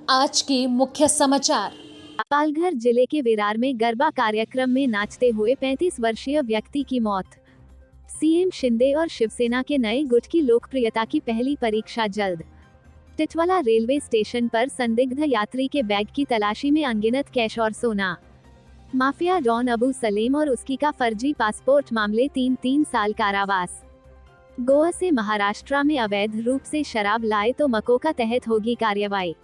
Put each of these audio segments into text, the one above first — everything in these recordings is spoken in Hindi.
आज के मुख्य समाचार। पालघर जिले के विरार में गरबा कार्यक्रम में नाचते हुए 35 वर्षीय व्यक्ति की मौत। सीएम शिंदे और शिवसेना के नए गुट की लोकप्रियता की पहली परीक्षा जल्द। टिटवाला रेलवे स्टेशन पर संदिग्ध यात्री के बैग की तलाशी में अनगिनत कैश और सोना। माफिया डॉन अबू सलीम और उसकी का फर्जी पासपोर्ट मामले 3 साल कारावास। गोवा से महाराष्ट्र में अवैध रूप से शराब लाए तो मकोका तहत होगी कार्रवाई।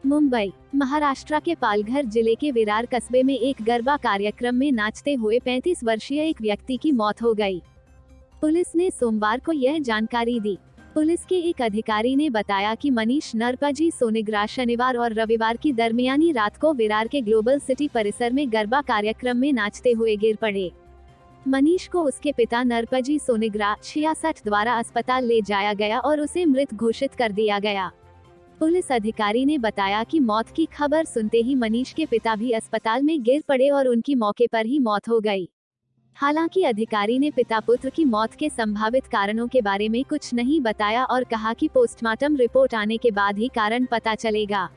मुंबई, महाराष्ट्र के पालघर जिले के विरार कस्बे में एक गरबा कार्यक्रम में नाचते हुए 35 वर्षीय एक व्यक्ति की मौत हो गई। पुलिस ने सोमवार को यह जानकारी दी। पुलिस के एक अधिकारी ने बताया कि मनीष नरपजी सोनिग्रा शनिवार और रविवार की दरमियानी रात को विरार के ग्लोबल सिटी परिसर में गरबा कार्यक्रम में नाचते हुए गिर पड़े। मनीष को उसके पिता नरपजी सोनिग्रा 66 द्वारा अस्पताल ले जाया गया और उसे मृत घोषित कर दिया गया। पुलिस अधिकारी ने बताया कि मौत की खबर सुनते ही मनीष के पिता भी अस्पताल में गिर पड़े और उनकी मौके पर ही मौत हो गई। हालांकि अधिकारी ने पिता पुत्र की मौत के संभावित कारणों के बारे में कुछ नहीं बताया और कहा कि पोस्टमार्टम रिपोर्ट आने के बाद ही कारण पता चलेगा।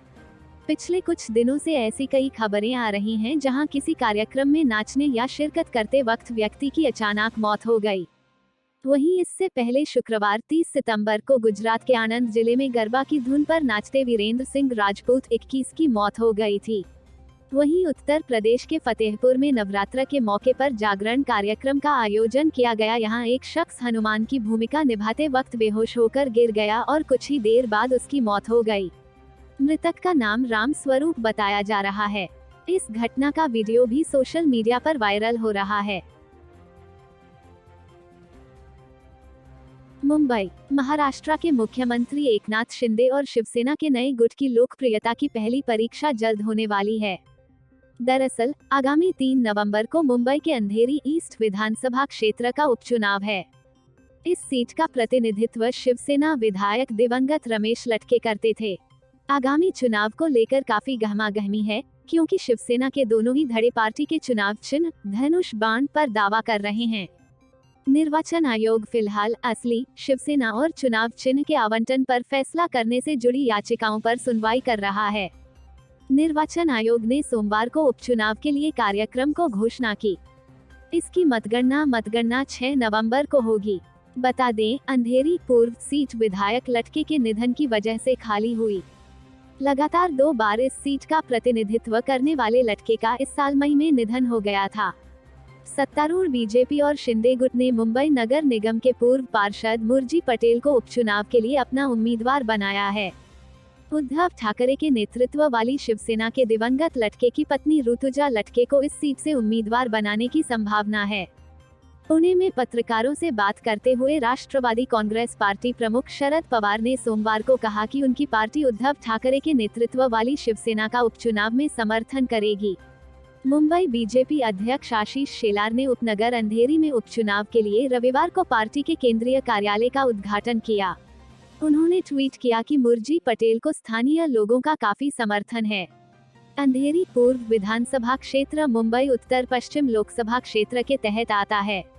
पिछले कुछ दिनों से ऐसी कई खबरें आ रही हैं जहां किसी कार्यक्रम में नाचने या शिरकत करते वक्त व्यक्ति की अचानक मौत हो गई। वहीं इससे पहले शुक्रवार 30 सितंबर को गुजरात के आणंद जिले में गरबा की धुन पर नाचते वीरेंद्र सिंह राजपूत 21 की मौत हो गई थी। वहीं उत्तर प्रदेश के फतेहपुर में नवरात्र के मौके पर जागरण कार्यक्रम का आयोजन किया गया। यहां एक शख्स हनुमान की भूमिका निभाते वक्त बेहोश होकर गिर गया और कुछ ही देर बाद उसकी मौत हो गई। मृतक का नाम राम स्वरूप बताया जा रहा है। इस घटना का वीडियो भी सोशल मीडिया पर वायरल हो रहा है। मुंबई, महाराष्ट्र के मुख्यमंत्री एकनाथ शिंदे और शिवसेना के नए गुट की लोकप्रियता की पहली परीक्षा जल्द होने वाली है। दरअसल, आगामी 3 नवंबर को मुंबई के अंधेरी ईस्ट विधानसभा क्षेत्र का उपचुनाव है। इस सीट का प्रतिनिधित्व शिवसेना विधायक दिवंगत रमेश लटके करते थे। आगामी चुनाव को लेकर काफी गहमागहमी है, क्योंकि शिवसेना के दोनों ही धड़े पार्टी के चुनाव चिन्ह धनुष बाण पर दावा कर रहे हैं। निर्वाचन आयोग फिलहाल असली शिवसेना और चुनाव चिन्ह के आवंटन पर फैसला करने से जुड़ी याचिकाओं पर सुनवाई कर रहा है। निर्वाचन आयोग ने सोमवार को उपचुनाव के लिए कार्यक्रम को घोषणा की। इसकी मतगणना 6 नवंबर को होगी। बता दें, अंधेरी पूर्व सीट विधायक लटके के निधन की वजह से खाली हुई। लगातार 2 बार इस सीट का प्रतिनिधित्व करने वाले लटके का इस साल मई में निधन हो गया था। सत्तारूढ़ बीजेपी और शिंदे गुट ने मुंबई नगर निगम के पूर्व पार्षद मुरजी पटेल को उपचुनाव के लिए अपना उम्मीदवार बनाया है। उद्धव ठाकरे के नेतृत्व वाली शिवसेना के दिवंगत लटके की पत्नी ऋतुजा लटके को इस सीट से उम्मीदवार बनाने की संभावना है। पुणे में पत्रकारों से बात करते हुए राष्ट्रवादी कांग्रेस पार्टी प्रमुख शरद पवार ने सोमवार को कहा कि उनकी पार्टी उद्धव ठाकरे के नेतृत्व वाली शिवसेना का उपचुनाव में समर्थन करेगी। मुंबई बीजेपी अध्यक्ष आशीष शेलार ने उपनगर अंधेरी में उपचुनाव के लिए रविवार को पार्टी के केंद्रीय कार्यालय का उद्घाटन किया। उन्होंने ट्वीट किया कि मुरजी पटेल को स्थानीय लोगों का काफी समर्थन है। अंधेरी पूर्व विधानसभा क्षेत्र मुंबई उत्तर पश्चिम लोकसभा क्षेत्र के तहत आता है।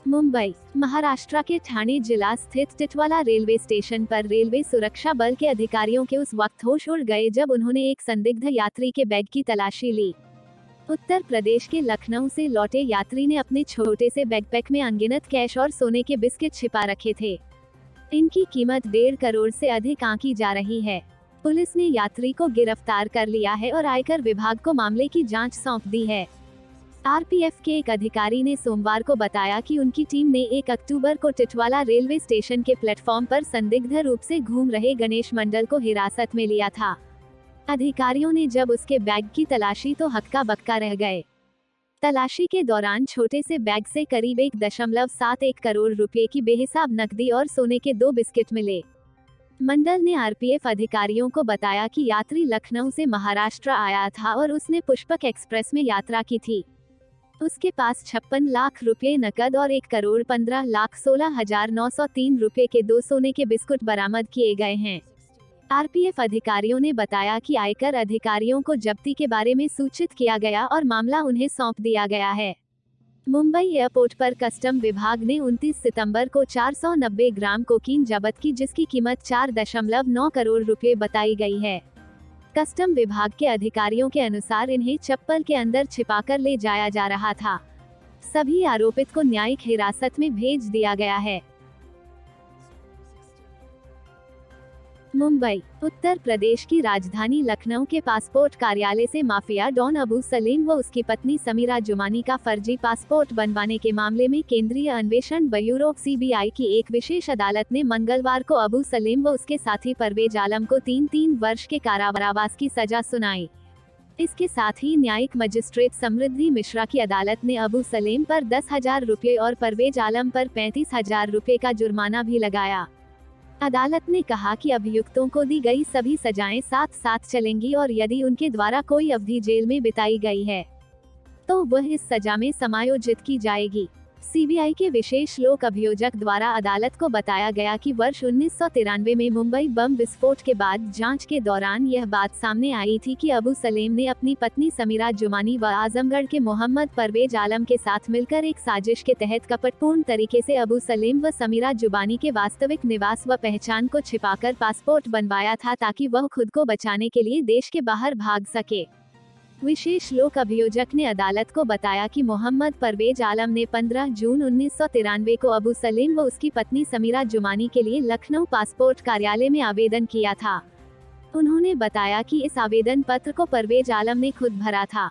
मुंबई, महाराष्ट्र के ठाणे जिला स्थित टिटवाला रेलवे स्टेशन पर रेलवे सुरक्षा बल के अधिकारियों के उस वक्त होश उड़ गए जब उन्होंने एक संदिग्ध यात्री के बैग की तलाशी ली। उत्तर प्रदेश के लखनऊ से लौटे यात्री ने अपने छोटे से बैकपैक में अनगिनत कैश और सोने के बिस्किट छिपा रखे थे। इनकी कीमत 1.5 करोड़ से अधिक आंकी जा रही है। पुलिस ने यात्री को गिरफ्तार कर लिया है और आयकर विभाग को मामले की जांच सौंप दी है। आरपीएफ के एक अधिकारी ने सोमवार को बताया कि उनकी टीम ने 1 अक्टूबर को टिटवाला रेलवे स्टेशन के प्लेटफॉर्म पर संदिग्ध रूप से घूम रहे गणेश मंडल को हिरासत में लिया था। अधिकारियों ने जब उसके बैग की तलाशी तो हक्का बक्का रह गए। तलाशी के दौरान छोटे से बैग से करीब 1.71 करोड़ रुपए की बेहिसाब नकदी और सोने के 2 बिस्किट मिले। मंडल ने आरपीएफ अधिकारियों को बताया कि यात्री लखनऊ से महाराष्ट्र आया था और उसने पुष्पक एक्सप्रेस में यात्रा की थी। उसके पास 56 लाख रुपए नकद और 1,15,16,903 रुपए के 2 सोने के बिस्कुट बरामद किए गए हैं। आरपीएफ अधिकारियों ने बताया कि आयकर अधिकारियों को जब्ती के बारे में सूचित किया गया और मामला उन्हें सौंप दिया गया है। मुंबई एयरपोर्ट पर कस्टम विभाग ने 29 सितंबर को 490 ग्राम कोकीन जब्त की, जिसकी कीमत 4.9 करोड़ रुपए बताई गई है। कस्टम विभाग के अधिकारियों के अनुसार इन्हें चप्पल के अंदर छिपाकर ले जाया जा रहा था। सभी आरोपित को न्यायिक हिरासत में भेज दिया गया है। मुंबई, उत्तर प्रदेश की राजधानी लखनऊ के पासपोर्ट कार्यालय से माफिया डॉन अबू सलीम व उसकी पत्नी समीरा जुमानी का फर्जी पासपोर्ट बनवाने के मामले में केंद्रीय अन्वेषण ब्यूरो (सीबीआई) की एक विशेष अदालत ने मंगलवार को अबू सलीम व उसके साथी परवेज आलम को 3 वर्ष के कारावास की सजा सुनाई। इसके साथ ही न्यायिक मजिस्ट्रेट समृद्धि मिश्रा की अदालत ने अबू सलीम पर 10,000 रुपये और परवेज आलम पर 35,000 रुपये का जुर्माना भी लगाया। अदालत ने कहा कि अभियुक्तों को दी गई सभी सजाएं साथ साथ चलेंगी और यदि उनके द्वारा कोई अवधि जेल में बिताई गई है तो वह इस सजा में समायोजित की जाएगी। सीबीआई के विशेष लोक अभियोजक द्वारा अदालत को बताया गया कि वर्ष 1993 में मुंबई बम विस्फोट के बाद जांच के दौरान यह बात सामने आई थी कि अबू सलीम ने अपनी पत्नी समीरा जुमानी व आजमगढ़ के मोहम्मद परवेज आलम के साथ मिलकर एक साजिश के तहत कपटपूर्ण तरीके से अबू सलीम व समीरा जुबानी के वास्तविक निवास व पहचान को छिपाकर पासपोर्ट बनवाया था, ताकि वह खुद को बचाने के लिए देश के बाहर भाग सके। विशेष लोक अभियोजक ने अदालत को बताया कि मोहम्मद परवेज आलम ने 15 जून 1993 को अबू सलीम व उसकी पत्नी समीरा जुमानी के लिए लखनऊ पासपोर्ट कार्यालय में आवेदन किया था। उन्होंने बताया कि इस आवेदन पत्र को परवेज आलम ने खुद भरा था।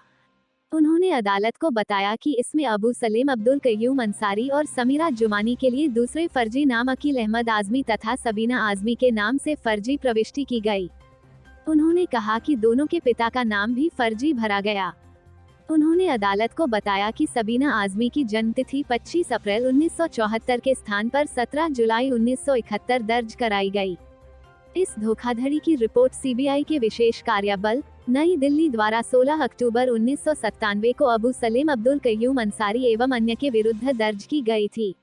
उन्होंने अदालत को बताया कि इसमें अबू सलीम अब्दुल कयूम अंसारी और समीरा जुमानी के लिए दूसरे फर्जी नाम अकील अहमद आजमी तथा सबीना आजमी के नाम से फर्जी प्रविष्टि की गई। उन्होंने कहा कि दोनों के पिता का नाम भी फर्जी भरा गया। उन्होंने अदालत को बताया कि सबीना आजमी की जन्मतिथि 25 अप्रैल 1974 के स्थान पर 17 जुलाई 1971 दर्ज कराई गई। इस धोखाधड़ी की रिपोर्ट सीबीआई के विशेष कार्यबल, नई दिल्ली द्वारा 16 अक्टूबर 1997 को अबू सलीम अब्दुल कयूम अंसारी एवं अन्य के विरुद्ध दर्ज की गई थी।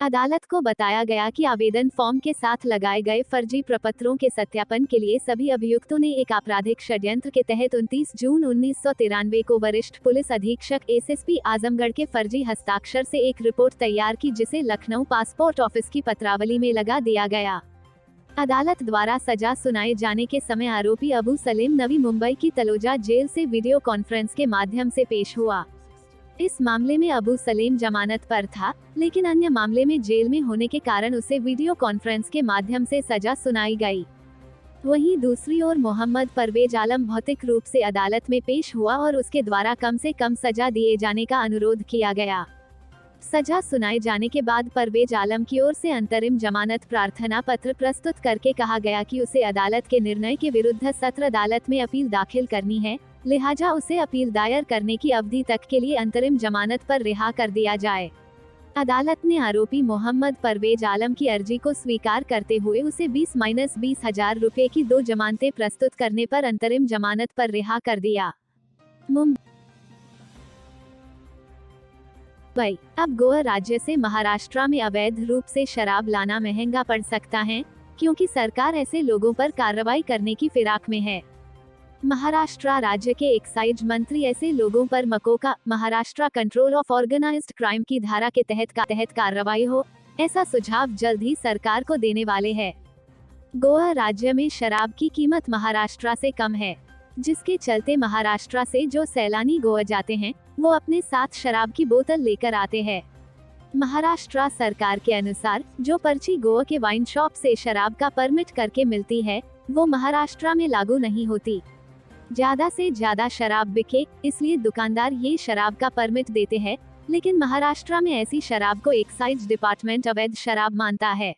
अदालत को बताया गया कि आवेदन फॉर्म के साथ लगाए गए फर्जी प्रपत्रों के सत्यापन के लिए सभी अभियुक्तों ने एक आपराधिक षड्यंत्र के तहत 29 जून 1993 को वरिष्ठ पुलिस अधीक्षक एसएसपी आजमगढ़ के फर्जी हस्ताक्षर से एक रिपोर्ट तैयार की, जिसे लखनऊ पासपोर्ट ऑफिस की पत्रावली में लगा दिया गया। अदालत द्वारा सजा सुनाए जाने के समय आरोपी अबू सलीम नवी मुंबई की तलोजा जेल से वीडियो कॉन्फ्रेंस के माध्यम से पेश हुआ। इस मामले में अबू सलीम जमानत पर था, लेकिन अन्य मामले में जेल में होने के कारण उसे वीडियो कॉन्फ्रेंस के माध्यम से सजा सुनाई गई। वहीं दूसरी ओर मोहम्मद परवेज आलम भौतिक रूप से अदालत में पेश हुआ और उसके द्वारा कम से कम सजा दिए जाने का अनुरोध किया गया। सजा सुनाए जाने के बाद परवेज आलम की ओर से अंतरिम जमानत प्रार्थना पत्र प्रस्तुत करके कहा गया कि उसे अदालत के निर्णय के विरुद्ध सत्र अदालत में अपील दाखिल करनी है, लिहाजा उसे अपील दायर करने की अवधि तक के लिए अंतरिम जमानत पर रिहा कर दिया जाए। अदालत ने आरोपी मोहम्मद परवेज आलम की अर्जी को स्वीकार करते हुए उसे 20-20,000 रुपए की 2 जमानतें प्रस्तुत करने पर अंतरिम जमानत पर रिहा कर दिया। मुंबई, अब गोवा राज्य से महाराष्ट्र में अवैध रूप से शराब लाना महंगा पड़ सकता है, क्योंकि सरकार ऐसे लोगों पर कार्रवाई करने की फिराक में है। महाराष्ट्र राज्य के एक्साइज मंत्री ऐसे लोगों पर MCOCA, Maharashtra control of organised crime की धारा के तहत कार्रवाई हो, ऐसा सुझाव जल्द ही सरकार को देने वाले हैं। गोवा राज्य में शराब की कीमत महाराष्ट्र से कम है, जिसके चलते महाराष्ट्र से जो सैलानी गोवा जाते हैं वो अपने साथ शराब की बोतल लेकर आते हैं। महाराष्ट्र सरकार के अनुसार जो पर्ची गोवा के वाइन शॉप से शराब का परमिट करके मिलती है, वो महाराष्ट्र में लागू नहीं होती। ज्यादा से ज्यादा शराब बिके, इसलिए दुकानदार ये शराब का परमिट देते हैं, लेकिन महाराष्ट्र में ऐसी शराब को एक्साइज डिपार्टमेंट अवैध शराब मानता है।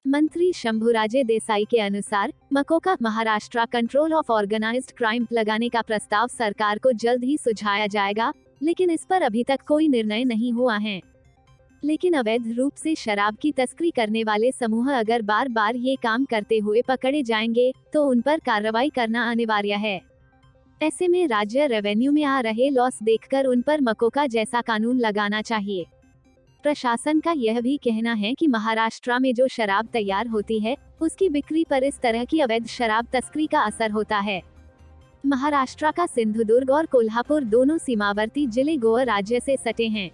मंत्री शंभुराजे देसाई के अनुसार MCOCA Maharashtra control of organised crime लगाने का प्रस्ताव सरकार को जल्द ही सुझाया जाएगा, लेकिन इस पर अभी तक कोई निर्णय नहीं हुआ है। लेकिन अवैध रूप से शराब की तस्करी करने वाले समूह अगर बार बार ये काम करते हुए पकड़े जाएंगे तो उन पर कार्रवाई करना अनिवार्य है। ऐसे में राज्य रेवेन्यू में आ रहे लॉस देखकर उन पर मकोका जैसा कानून लगाना चाहिए। प्रशासन का यह भी कहना है कि महाराष्ट्र में जो शराब तैयार होती है उसकी बिक्री पर इस तरह की अवैध शराब तस्करी का असर होता है। महाराष्ट्र का सिंधुदुर्ग और कोल्हापुर दोनों सीमावर्ती जिले गोवा राज्य से सटे हैं।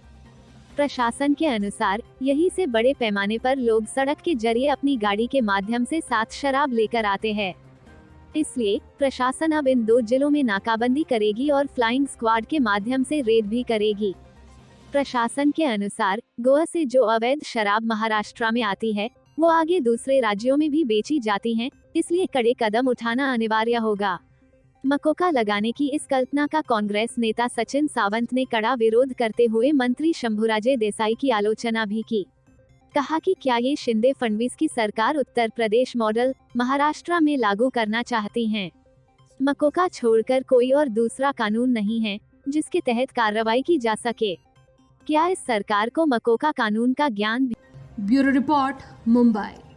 प्रशासन के अनुसार यहीं से बड़े पैमाने पर लोग सड़क के जरिए अपनी गाड़ी के माध्यम से साथ शराब लेकर आते हैं। इसलिए प्रशासन अब इन दो जिलों में नाकाबंदी करेगी और फ्लाइंग स्क्वाड के माध्यम से रेड भी करेगी। प्रशासन के अनुसार गोवा से जो अवैध शराब महाराष्ट्र में आती है वो आगे दूसरे राज्यों में भी बेची जाती हैं, इसलिए कड़े कदम उठाना अनिवार्य होगा। मकोका लगाने की इस कल्पना का कांग्रेस नेता सचिन सावंत ने कड़ा विरोध करते हुए मंत्री शंभुराजे देसाई की आलोचना भी की। कहा कि क्या ये शिंदे फडणवीस की सरकार उत्तर प्रदेश मॉडल महाराष्ट्र में लागू करना चाहती हैं? मकोका छोड़कर कोई और दूसरा कानून नहीं है जिसके तहत कार्रवाई की जा सके। क्या इस सरकार को मकोका कानून का ज्ञान? Bureau report, Mumbai.